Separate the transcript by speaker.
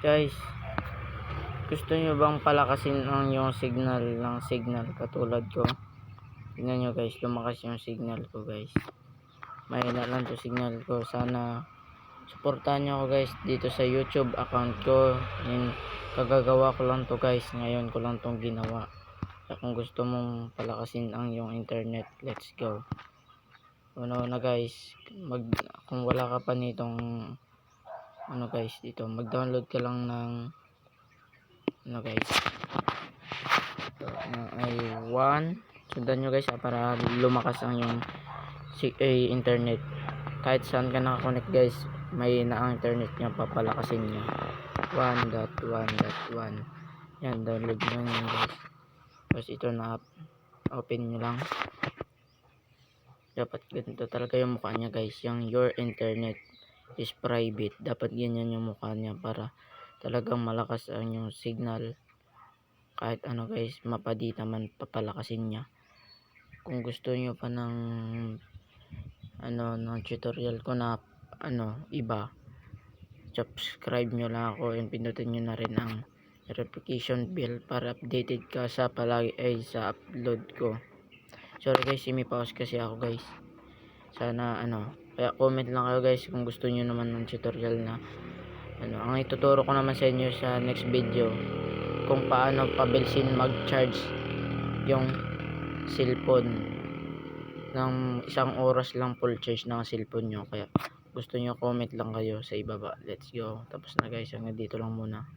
Speaker 1: Guys, gusto nyo bang palakasin ang yung signal ng signal katulad ko? Tingnan nyo guys, lumakas yung signal ko guys. Mahina lang to signal ko. Sana suportahan nyo ako guys dito sa YouTube account ko. And kagagawa ko lang to guys. Ngayon ko lang tong ginawa. Kaya kung gusto mong palakasin ang yung internet, let's go. Una guys, kung wala ka pa nitong guys, dito mag-download ka lang ng guys, ito na ay 1. Sundan nyo guys para lumakas ang yung internet. Kahit saan ka nakakonect guys, may na ang internet nyo, papalakasin nyo 1.1.1. yan, download nyo yan guys. Tapos ito na open nyo lang. Dapat ganito talaga yung mukha nya guys. Yung your internet is private, dapat ganyan yung mukha nya para talagang malakas ang yung signal. Kahit ano guys, mapadita man, papalakasin nya. Kung gusto nyo pa ng ng tutorial ko na iba, subscribe nyo lang ako and pindutin nyo na rin ang notification bell para updated ka sa sa upload ko. Sorry guys, pause kasi ako guys. Sana kaya comment lang kayo guys kung gusto nyo naman ng tutorial na ang ituturo ko naman sa inyo sa next video kung paano pabilisin mag-charge yung cellphone ng 1 oras lang full charge ng cellphone nyo. Kaya gusto nyo, comment lang kayo sa ibaba. Let's go. Tapos na guys, hanggang dito lang muna.